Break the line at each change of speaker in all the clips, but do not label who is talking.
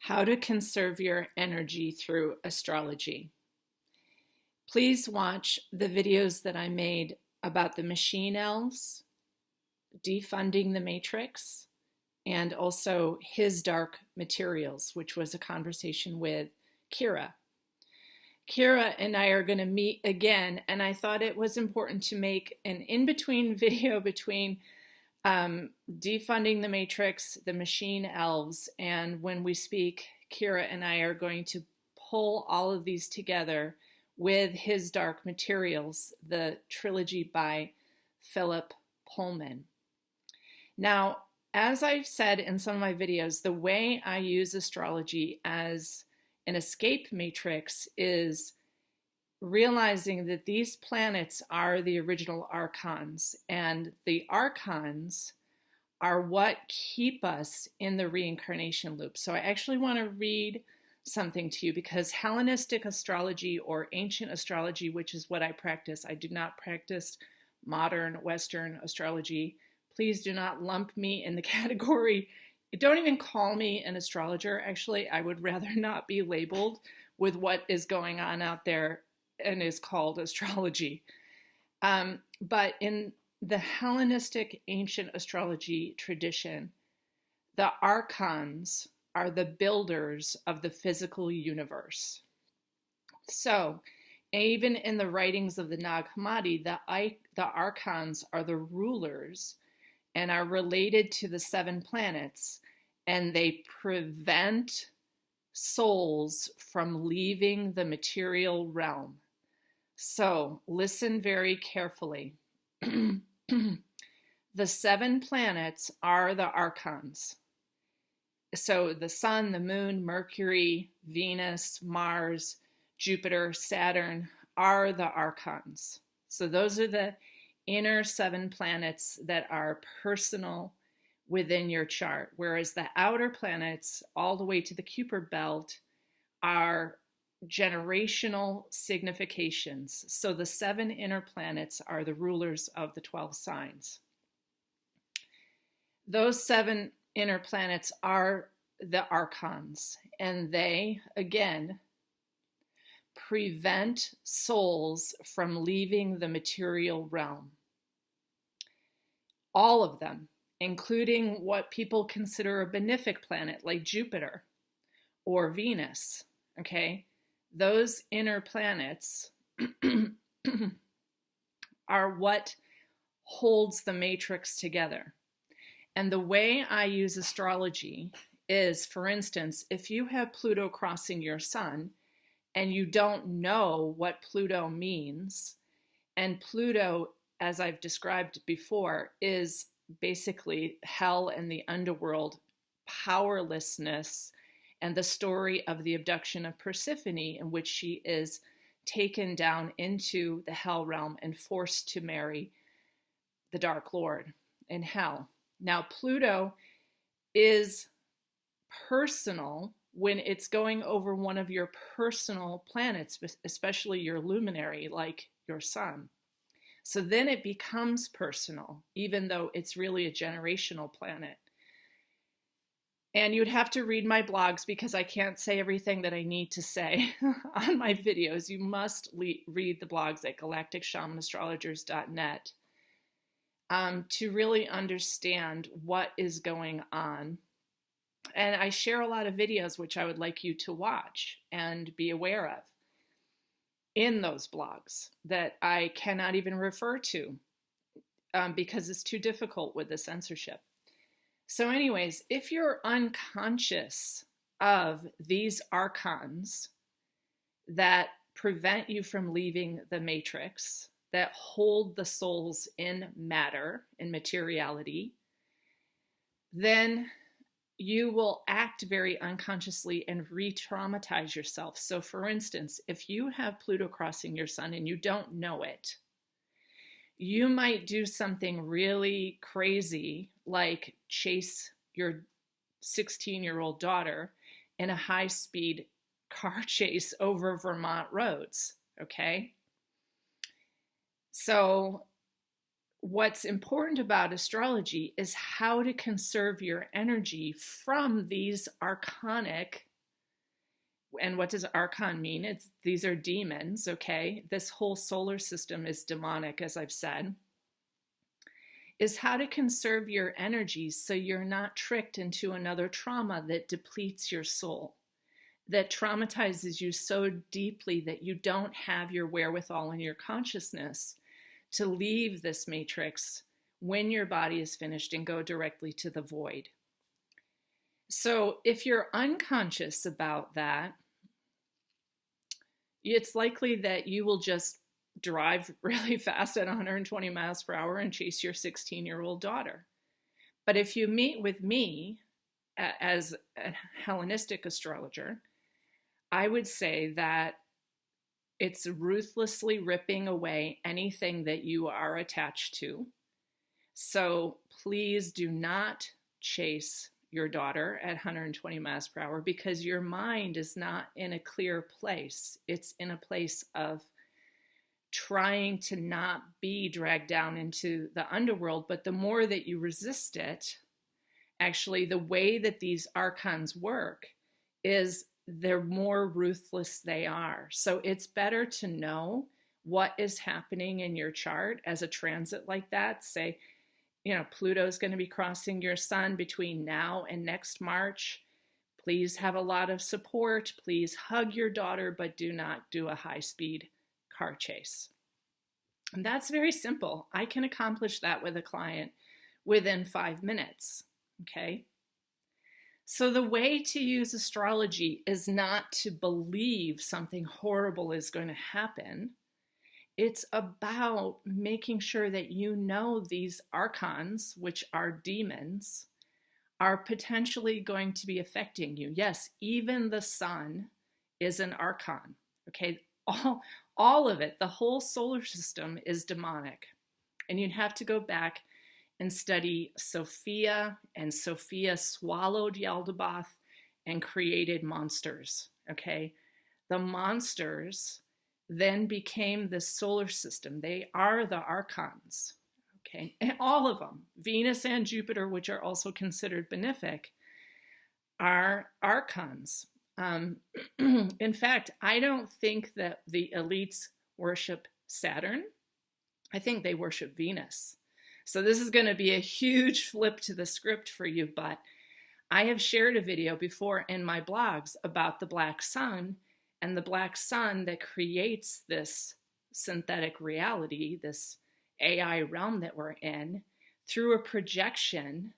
How to conserve your energy through astrology. Please watch the videos that I made about the machine elves, defunding the matrix, and also his dark materials, which was a conversation with Kira. Kira and I are going to meet again, and I thought it was important to make an in-between video between defunding the matrix, the machine elves, and when we speak, Kira and I are going to pull all of these together with his dark materials, the trilogy by Philip Pullman. Now, as I've said in some of my videos, the way I use astrology as an escape matrix is realizing that these planets are the original archons, and the archons are what keep us in the reincarnation loop. So I actually want to read something to you because Hellenistic astrology or ancient astrology, which is what I practice, I do not practice modern Western astrology. Please do not lump me in the category. Don't even call me an astrologer. Actually, I would rather not be labeled with what is going on out there and is called astrology. But in the Hellenistic ancient astrology tradition, the archons are the builders of the physical universe. So even in the writings of the Nag Hammadi, the archons are the rulers and are related to the 7 planets, and they prevent souls from leaving the material realm. So listen very carefully. The 7 planets are the archons. So the sun, the moon, Mercury, Venus, Mars, Jupiter, Saturn are the archons. So those are the inner 7 planets that are personal within your chart, whereas the outer planets, all the way to the Kuiper belt, are generational significations. So the 7 inner planets are the rulers of the 12 signs. Those 7 inner planets are the archons, and they, again, prevent souls from leaving the material realm. All of them, including what people consider a benefic planet like Jupiter or Venus, okay? Those inner planets are what holds the matrix together. And the way I use astrology is, for instance, if you have Pluto crossing your sun and you don't know what Pluto means, and Pluto, as I've described before, is basically hell and the underworld, powerlessness, and the story of the abduction of Persephone, in which she is taken down into the hell realm and forced to marry the Dark Lord in hell. Now, Pluto is personal when it's going over one of your personal planets, especially your luminary, like your sun. So then it becomes personal, even though it's really a generational planet. And you'd have to read my blogs because I can't say everything that I need to say on my videos. You must read the blogs at galacticshamanastrologers.net to really understand what is going on. And I share a lot of videos which I would like you to watch and be aware of in those blogs that I cannot even refer to because it's too difficult with the censorship. So anyways, if you're unconscious of these archons that prevent you from leaving the matrix, that hold the souls in matter, in materiality, then you will act very unconsciously and re-traumatize yourself. So for instance, if you have Pluto crossing your sun and you don't know it, you might do something really crazy, like chase your 16-year-old daughter in a high-speed car chase over Vermont roads, okay? So what's important about astrology is how to conserve your energy from these archonic And what does Archon mean? These are demons, okay? This whole solar system is demonic, as I've said. Is how to conserve your energy so you're not tricked into another trauma that depletes your soul, that traumatizes you so deeply that you don't have your wherewithal in your consciousness to leave this matrix when your body is finished and go directly to the void. So if you're unconscious about that, it's likely that you will just drive really fast at 120 miles per hour and chase your 16-year-old daughter. But if you meet with me as a Hellenistic astrologer, I would say that it's ruthlessly ripping away anything that you are attached to. So please do not chase your daughter at 120 miles per hour because your mind is not in a clear place. It's in a place of trying to not be dragged down into the underworld. But the more that you resist it, actually, the way that these archons work is the more ruthless they are. So it's better to know what is happening in your chart as a transit like that. Say, Pluto's going to be crossing your sun between now and next March. Please have a lot of support. Please hug your daughter, but do not do a high-speed car chase. And that's very simple. I can accomplish that with a client within 5 minutes, okay? So the way to use astrology is not to believe something horrible is going to happen. It's about making sure that you know these archons, which are demons, are potentially going to be affecting you. Yes, even the sun is an archon, okay? All of it, the whole solar system is demonic. And you'd have to go back and study Sophia, and Sophia swallowed Yaldabaoth and created monsters, okay? The monsters then became the solar system. They are the archons, okay? And all of them, Venus and Jupiter, which are also considered benefic, are archons. In fact, I don't think that the elites worship Saturn. I think they worship Venus. So this is going to be a huge flip to the script for you, but I have shared a video before in my blogs about the black sun and the black sun that creates this synthetic reality, this AI realm that we're in, through a projection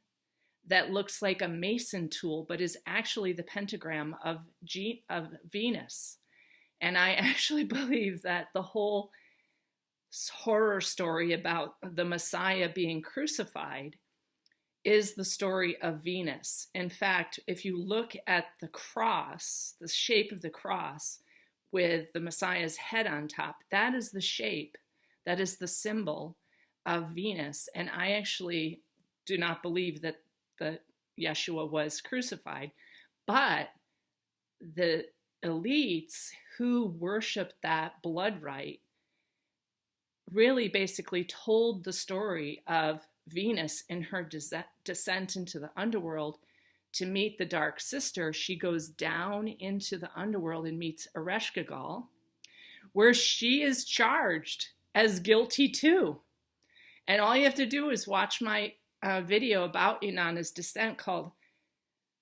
that looks like a Mason tool, but is actually the pentagram of Venus. And I actually believe that the whole horror story about the Messiah being crucified is the story of Venus. In fact, if you look at the cross, the shape of the cross with the Messiah's head on top, that is the shape, that is the symbol of Venus. And I actually do not believe that Yeshua was crucified, but the elites who worship that blood rite really basically told the story of Venus in her descent into the underworld to meet the dark sister. She goes down into the underworld and meets Ereshkigal, where she is charged as guilty too. And all you have to do is watch my video about Inanna's descent called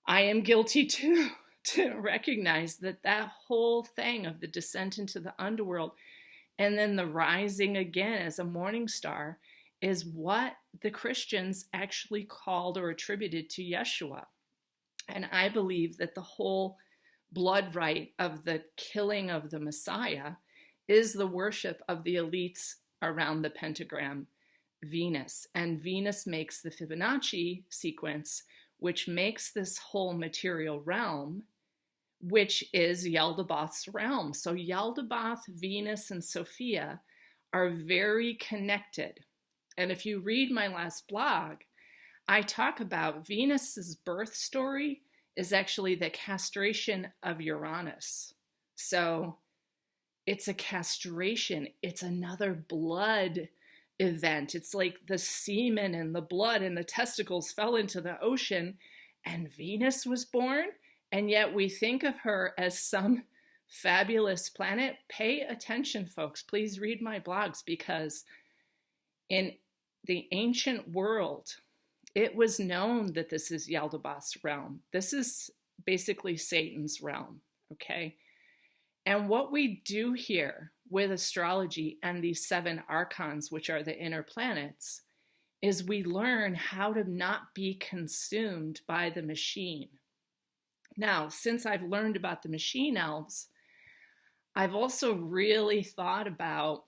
I Am Guilty Too, to recognize that that whole thing of the descent into the underworld and then the rising again as a morning star is what the Christians actually called or attributed to Yeshua. And I believe that the whole blood rite of the killing of the Messiah is the worship of the elites around the pentagram Venus. And Venus makes the Fibonacci sequence, which makes this whole material realm, which is Yaldabaoth's realm. So Yaldabaoth, Venus, and Sophia are very connected. And if you read my last blog, I talk about Venus's birth story is actually the castration of Uranus. So it's a castration. It's another blood event. It's like the semen and the blood and the testicles fell into the ocean and Venus was born. And yet we think of her as some fabulous planet. Pay attention, folks. Please read my blogs, because in the ancient world, it was known that this is Yaldabaoth's realm. This is basically Satan's realm, okay? And what we do here with astrology and these 7 archons, which are the inner planets, is we learn how to not be consumed by the machine. Now, since I've learned about the machine elves, I've also really thought about,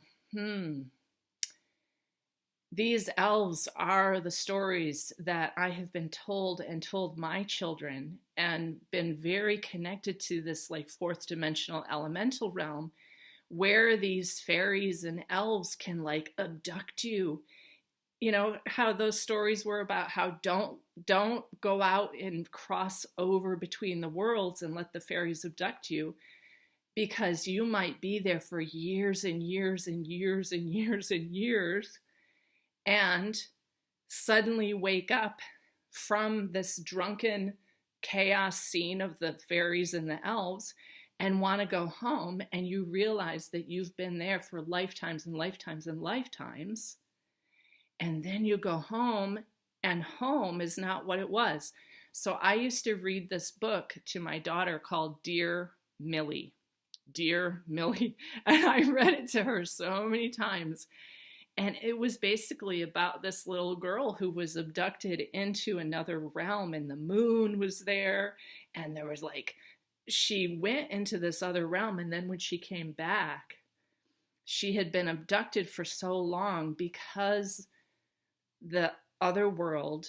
these elves are the stories that I have been told and told my children, and been very connected to this like 4th dimensional elemental realm, where these fairies and elves can like abduct you. You know how those stories were about how don't go out and cross over between the worlds and let the fairies abduct you, because you might be there for years and years and years and years and years, and suddenly wake up from this drunken chaos scene of the fairies and the elves and want to go home, and you realize that you've been there for lifetimes and lifetimes and lifetimes. And then you go home, and home is not what it was. So I used to read this book to my daughter called Dear Millie. Dear Millie. And I read it to her so many times. And it was basically about this little girl who was abducted into another realm, and the moon was there. And there was like, she went into this other realm. And then when she came back, she had been abducted for so long because the other world,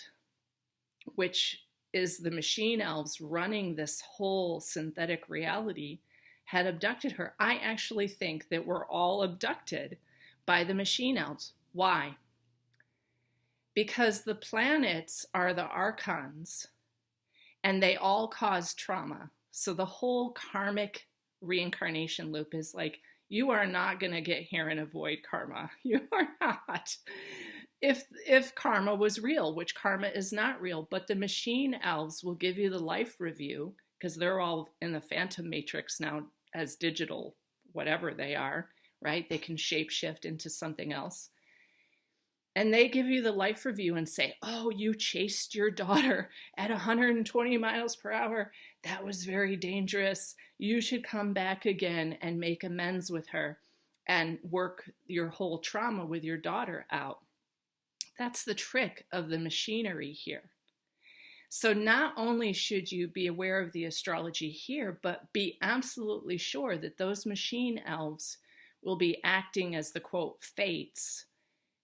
which is the machine elves running this whole synthetic reality, had abducted her. I actually think that we're all abducted by the machine elves. Why? Because the planets are the archons, and they all cause trauma. So the whole karmic reincarnation loop is like, you are not going to get here and avoid karma. You are not. If karma was real, which karma is not real, but the machine elves will give you the life review, because they're all in the phantom matrix now as digital, whatever they are, right? They can shapeshift into something else. And they give you the life review and say, oh, you chased your daughter at 120 miles per hour. That was very dangerous. You should come back again and make amends with her and work your whole trauma with your daughter out. That's the trick of the machinery here. So not only should you be aware of the astrology here, but be absolutely sure that those machine elves will be acting as the quote fates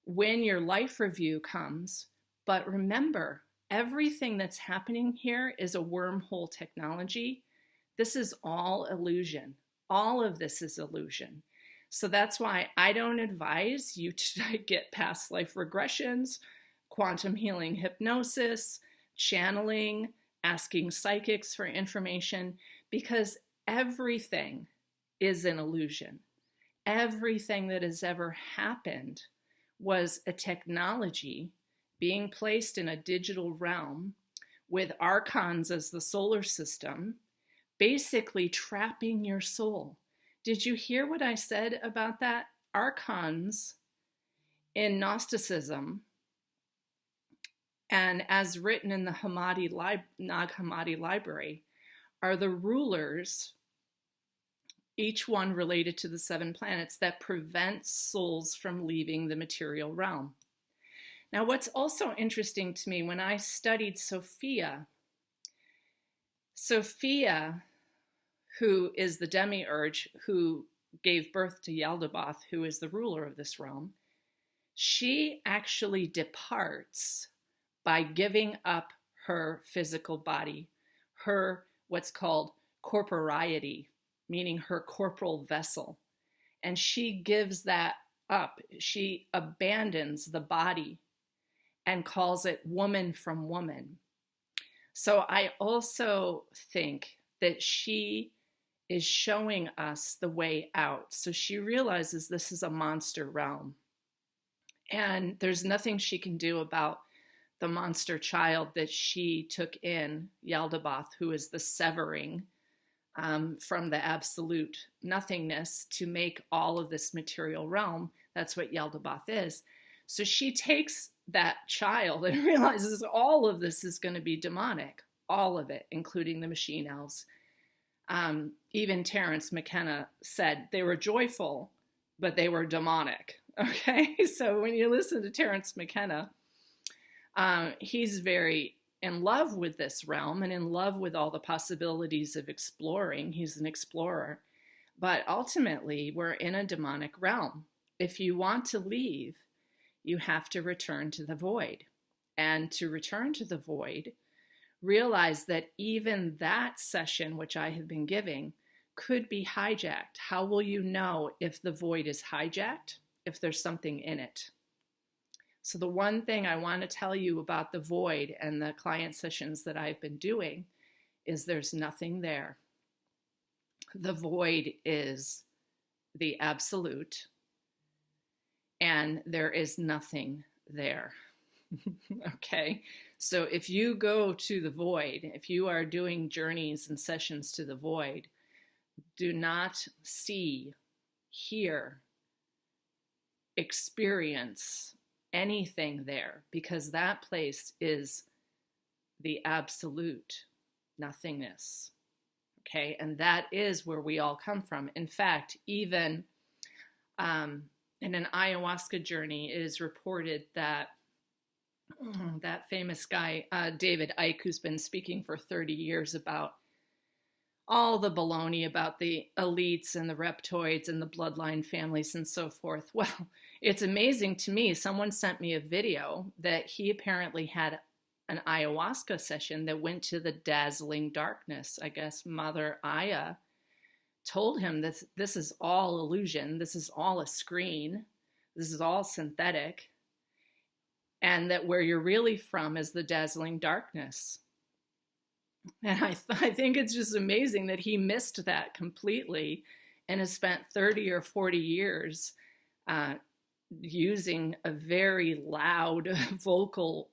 when your life review comes. But remember, everything that's happening here is a wormhole technology. This is all illusion. All of this is illusion. So that's why I don't advise you to get past life regressions, quantum healing hypnosis, channeling, asking psychics for information, because everything is an illusion. Everything that has ever happened was a technology being placed in a digital realm with archons as the solar system, basically trapping your soul. Did you hear what I said about that? Archons in Gnosticism, and as written in the Nag Hammadi library, are the rulers, each one related to the 7 planets, that prevent souls from leaving the material realm. Now, what's also interesting to me, when I studied Sophia, who is the demiurge who gave birth to Yaldabaoth, who is the ruler of this realm, she actually departs by giving up her physical body, her what's called corporeity, meaning her corporal vessel. And she gives that up. She abandons the body and calls it woman from woman. So I also think that she is showing us the way out. So she realizes this is a monster realm, and there's nothing she can do about the monster child that she took in, Yaldabaoth, who is the severing from the absolute nothingness to make all of this material realm. That's what Yaldabaoth is. So she takes that child and realizes all of this is going to be demonic, all of it, including the machine elves. Even Terence McKenna said they were joyful, but they were demonic. Okay, so when you listen to Terence McKenna, he's very in love with this realm and in love with all the possibilities of exploring. He's an explorer. But ultimately, we're in a demonic realm. If you want to leave, you have to return to the void. And to return to the void, realize that even that session, which I have been giving, could be hijacked. How will you know if the void is hijacked? If there's something in it. So the one thing I want to tell you about the void and the client sessions that I've been doing is there's nothing there. The void is the absolute, and there is nothing there. Okay, so if you go to the void, if you are doing journeys and sessions to the void, do not see, hear, experience anything there, because that place is the absolute nothingness. Okay, and that is where we all come from. In fact, even in an ayahuasca journey, it is reported that that famous guy, David Icke, who's been speaking for 30 years about all the baloney about the elites and the reptoids and the bloodline families and so forth. Well, it's amazing to me. Someone sent me a video that he apparently had an ayahuasca session that went to the dazzling darkness. I guess Mother Aya told him that this is all illusion. This is all a screen. This is all synthetic. And that where you're really from is the dazzling darkness. And I think it's just amazing that he missed that completely and has spent 30 or 40 years using a very loud vocal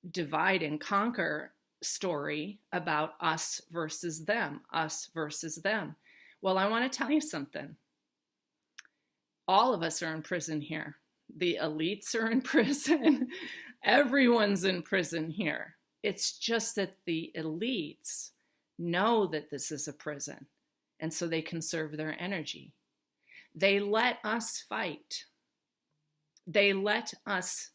divide and conquer story about us versus them, us versus them. Well, I want to tell you something. All of us are in prison here. The elites are in prison. Everyone's in prison here. It's just that the elites know that this is a prison, and so they conserve their energy. They let us fight. They let us,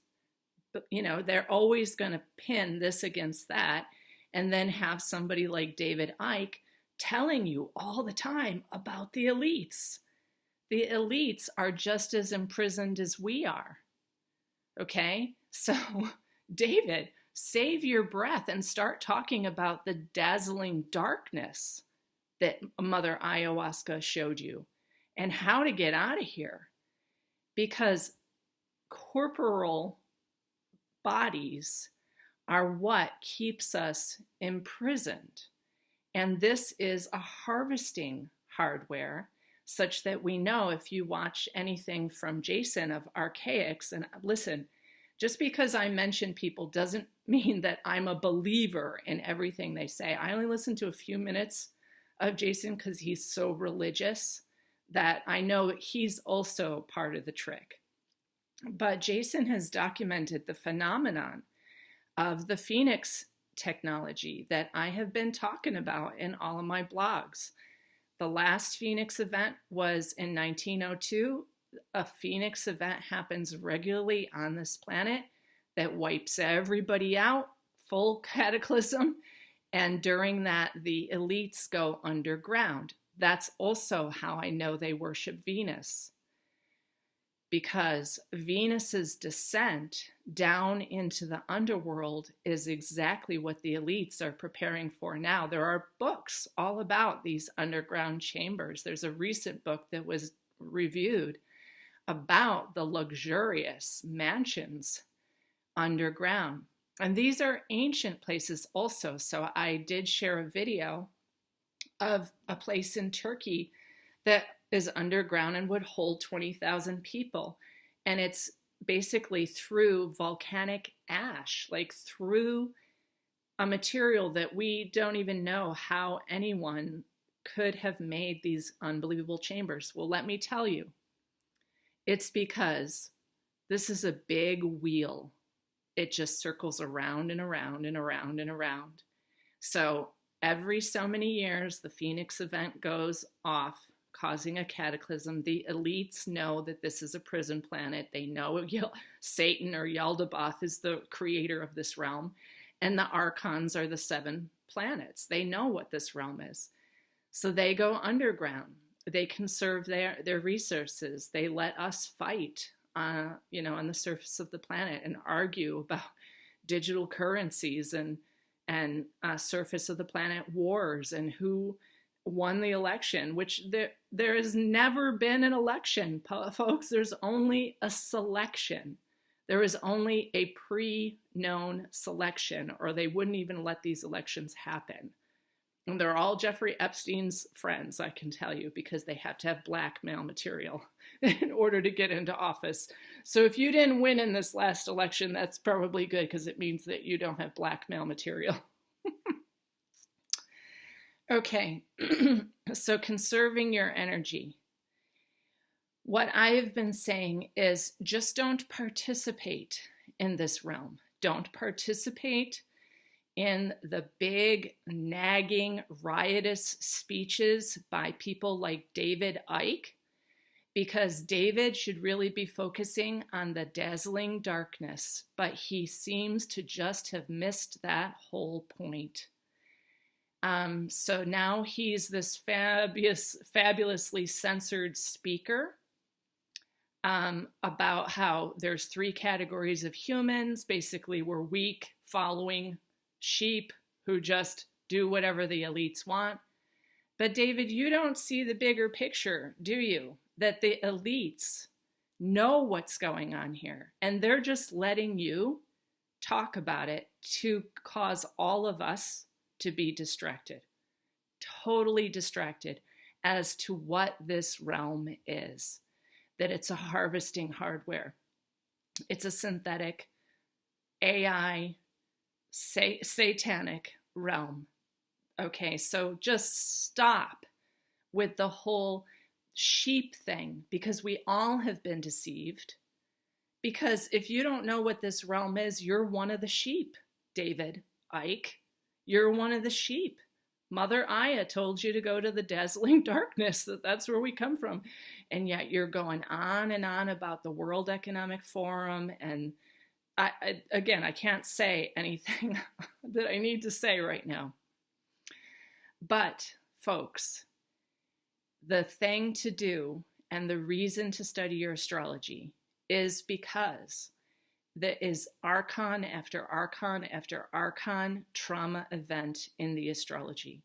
they're always going to pin this against that, and then have somebody like David Icke telling you all the time about the elites. The elites are just as imprisoned as we are. Okay? So, David, save your breath and start talking about the dazzling darkness that Mother Ayahuasca showed you and how to get out of here. Because corporal bodies are what keeps us imprisoned. And this is a harvesting hardware such that we know, if you watch anything from Jason of Archaics, and listen, just because I mention people doesn't mean that I'm a believer in everything they say. I only listen to a few minutes of Jason because he's so religious that I know he's also part of the trick. But Jason has documented the phenomenon of the Phoenix technology that I have been talking about in all of my blogs. The last Phoenix event was in 1902. A Phoenix event happens regularly on this planet that wipes everybody out, full cataclysm. And during that, the elites go underground. That's also how I know they worship Venus. Because Venus's descent down into the underworld is exactly what the elites are preparing for now. There are books all about these underground chambers. There's a recent book that was reviewed about the luxurious mansions underground. And these are ancient places also. So I did share a video of a place in Turkey that is underground and would hold 20,000 people. And it's basically through volcanic ash, like through a material that we don't even know how anyone could have made these unbelievable chambers. Well, let me tell you, it's because this is a big wheel. It just circles around and around and around and around. So every so many years, the Phoenix event goes off, causing a cataclysm. The elites know that this is a prison planet. They know Satan or Yaldabaoth is the creator of this realm. And the Archons are the 7 planets. They know what this realm is. So they go underground. They conserve their resources. They let us fight, on the surface of the planet and argue about digital currencies and surface of the planet wars and who won the election, which there has never been an election, folks. There's only a selection. There is only a pre-known selection, or they wouldn't even let these elections happen. And they're all Jeffrey Epstein's friends, I can tell you, because they have to have blackmail material in order to get into office. So if you didn't win in this last election, that's probably good, because it means that you don't have blackmail material. Okay, so conserving your energy. What I have been saying is just don't participate in this realm. Don't participate in the big, nagging, riotous speeches by people like David Icke, because David should really be focusing on the dazzling darkness, but he seems to just have missed that whole point. So now he's this fabulously censored speaker about how there's 3 categories of humans. Basically, we're weak, following sheep who just do whatever the elites want. But David, you don't see the bigger picture, do you? That the elites know what's going on here, and they're just letting you talk about it to cause all of us to be distracted, totally distracted as to what this realm is, that it's a harvesting hardware. It's a synthetic AI satanic realm. Okay, so just stop with the whole sheep thing, because we all have been deceived. Because if you don't know what this realm is, you're one of the sheep, David Icke. You're one of the sheep. Mother Aya told you to go to the dazzling darkness, that's where we come from. And yet you're going on and on about the World Economic Forum. And I can't say anything that I need to say right now. But folks, the thing to do and the reason to study your astrology is because there is archon after archon after archon trauma event in the astrology.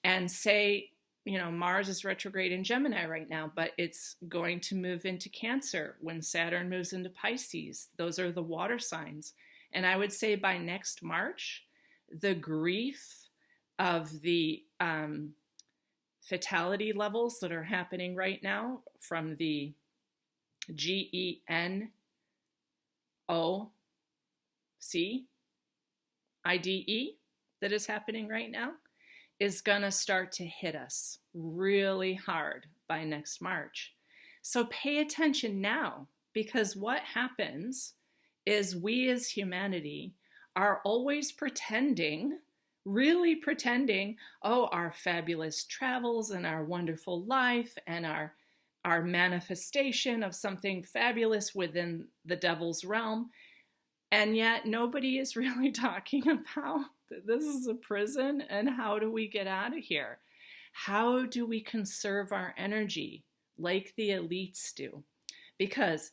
And say, Mars is retrograde in Gemini right now, but it's going to move into Cancer when Saturn moves into Pisces. Those are the water signs. And I would say by next March, the grief of the fatality levels that are happening right now from the GENOCIDE that is happening right now is going to start to hit us really hard by next March. So pay attention now, because what happens is we as humanity are always pretending, really pretending, our fabulous travels and our wonderful life and our manifestation of something fabulous within the devil's realm. And yet nobody is really talking about that this is a prison, and how do we get out of here? How do we conserve our energy like the elites do? Because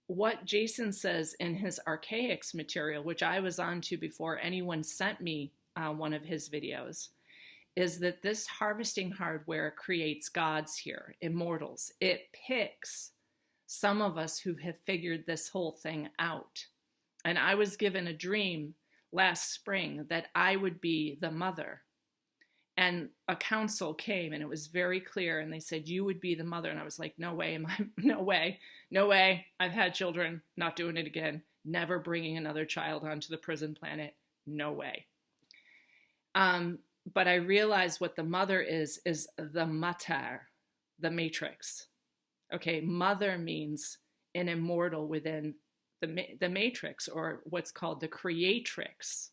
what Jason says in his Archaics material, which I was on to before anyone sent me one of his videos, is that this harvesting hardware creates gods here, immortals. It picks some of us who have figured this whole thing out. And I was given a dream last spring that I would be the mother. And a council came and it was very clear. And they said, you would be the mother. And I was like, no way, no way. I've had children, not doing it again. Never bringing another child onto the prison planet. No way. But I realize what the mother is the mater, the matrix. Okay, mother means an immortal within the matrix, or what's called the creatrix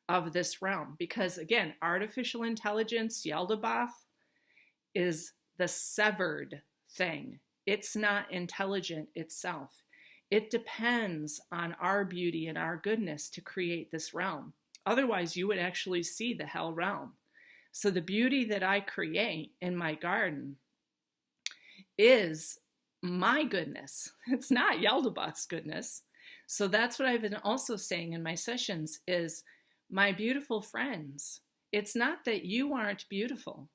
of this realm. Because again, artificial intelligence, Yaldabaoth, is the severed thing. It's not intelligent itself. It depends on our beauty and our goodness to create this realm. Otherwise, you would actually see the hell realm. So the beauty that I create in my garden is my goodness. It's not Yaldabaoth's goodness. So that's what I've been also saying in my sessions is, my beautiful friends, it's not that you aren't beautiful.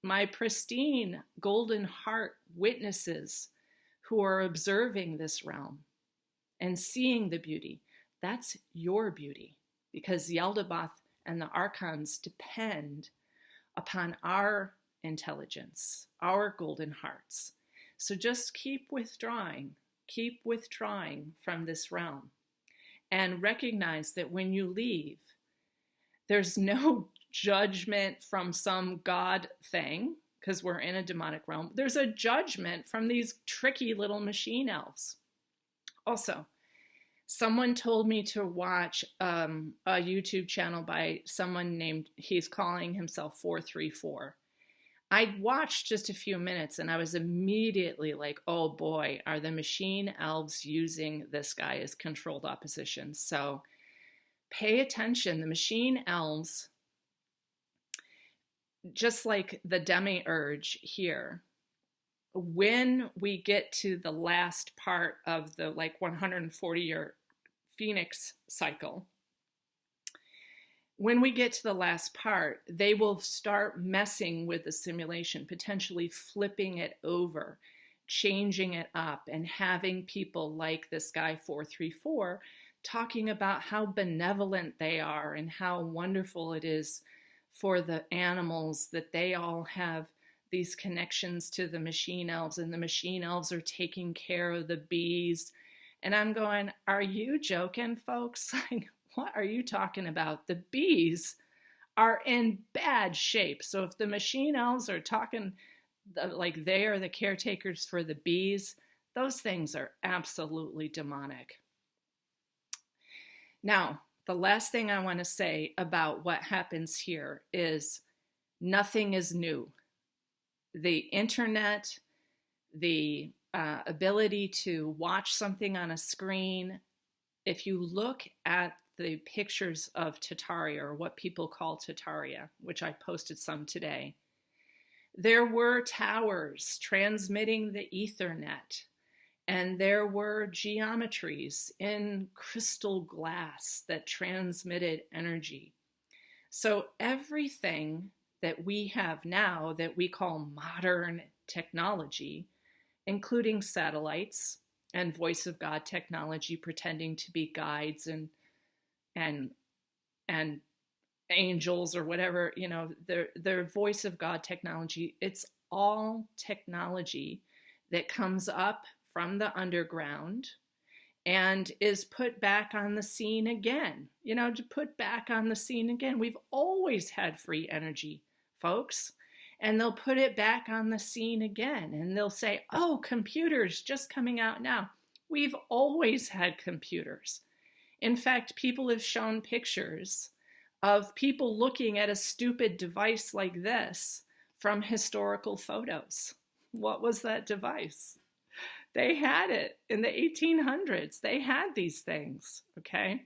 My pristine golden heart witnesses who are observing this realm and seeing the beauty, that's your beauty, because Yaldabaoth and the Archons depend upon our intelligence, our golden hearts. So just keep withdrawing from this realm, and recognize that when you leave, there's no judgment from some God thing, because we're in a demonic realm. There's a judgment from these tricky little machine elves. Also, someone told me to watch a YouTube channel by someone named, he's calling himself 434. I watched just a few minutes and I was immediately like, oh boy, are the machine elves using this guy as controlled opposition? So pay attention. The machine elves, just like the demiurge here, when we get to the last part of the 140-year phoenix cycle, when we get to the last part, they will start messing with the simulation, potentially flipping it over, changing it up, and having people like this guy 434 talking about how benevolent they are and how wonderful it is for the animals that they all have these connections to the machine elves, and the machine elves are taking care of the bees. And I'm going, are you joking, folks? What are you talking about? The bees are in bad shape. So if the machine elves are talking like they are the caretakers for the bees, those things are absolutely demonic. Now, the last thing I want to say about what happens here is nothing is new. The internet, the ability to watch something on a screen, if you look at the pictures of Tartaria, or what people call Tartaria, which I posted some today, there were towers transmitting the Ethernet, and there were geometries in crystal glass that transmitted energy. So everything that we have now that we call modern technology, including satellites and voice of God technology pretending to be guides and angels or whatever, their voice of God technology, it's all technology that comes up from the underground and is put back on the scene again, to put back on the scene again. We've always had free energy, folks, and they'll put it back on the scene again, and they'll say, oh, computers just coming out now. We've always had computers. In fact, people have shown pictures of people looking at a stupid device like this from historical photos. What was that device? They had it in the 1800s. They had these things, okay?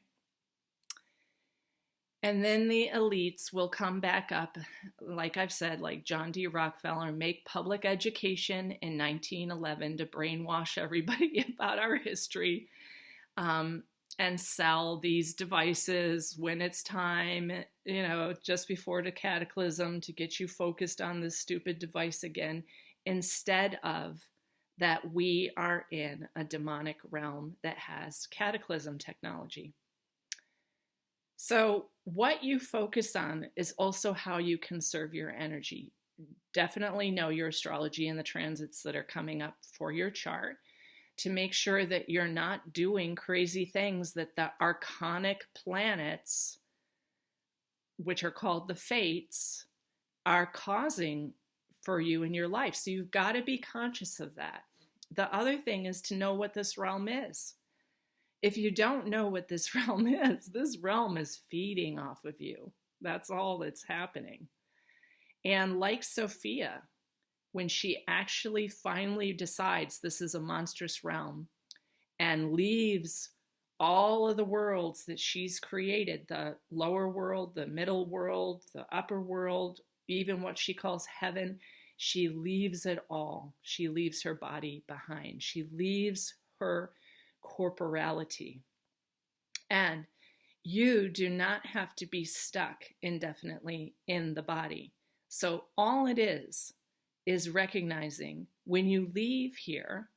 And then the elites will come back up, like I've said, like John D. Rockefeller, make public education in 1911 to brainwash everybody about our history, and sell these devices when it's time, just before the cataclysm, to get you focused on this stupid device again, instead of that we are in a demonic realm that has cataclysm technology. So what you focus on is also how you conserve your energy. Definitely know your astrology and the transits that are coming up for your chart to make sure that you're not doing crazy things that the archonic planets which are called the fates, are causing for you in your life. So you've got to be conscious of that. The other thing is to know what this realm is. If you don't know what this realm is feeding off of you. That's all that's happening. And like Sophia, when she actually finally decides this is a monstrous realm and leaves all of the worlds that she's created, the lower world, the middle world, the upper world, even what she calls heaven, she leaves it all. She leaves her body behind. She leaves her corporality. And you do not have to be stuck indefinitely in the body. So all it is recognizing when you leave here,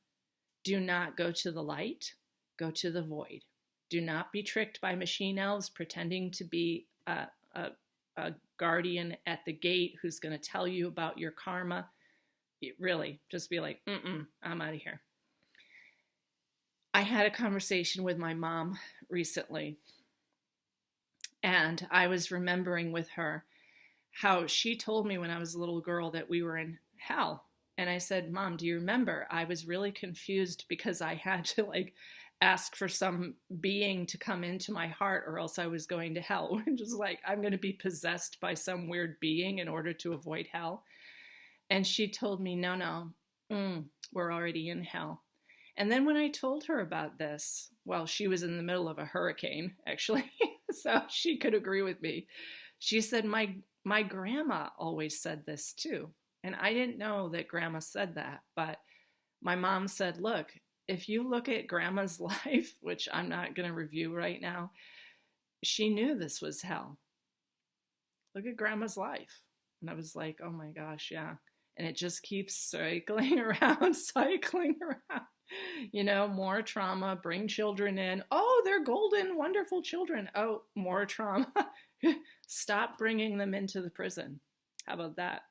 do not go to the light, go to the void. Do not be tricked by machine elves pretending to be a guardian at the gate who's going to tell you about your karma. Really, just be like, I'm out of here. I had a conversation with my mom recently, and I was remembering with her how she told me when I was a little girl that we were in hell. And I said, Mom, do you remember? I was really confused because I had to ask for some being to come into my heart or else I was going to hell. Just I'm going to be possessed by some weird being in order to avoid hell. And she told me, no, we're already in hell. And then when I told her about this, well, she was in the middle of a hurricane, actually, so she could agree with me. She said, my grandma always said this too. And I didn't know that grandma said that, but my mom said, look, if you look at grandma's life, which I'm not going to review right now, she knew this was hell. Look at grandma's life. And I was like, oh my gosh, yeah. And it just keeps cycling around. More trauma, bring children in. Oh, they're golden, wonderful children. Oh, more trauma. Stop bringing them into the prison. How about that?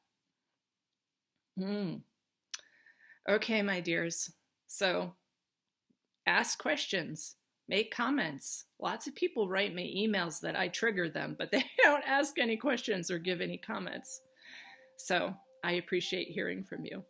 Okay, my dears. So ask questions, make comments. Lots of people write me emails that I trigger them, but they don't ask any questions or give any comments. So I appreciate hearing from you.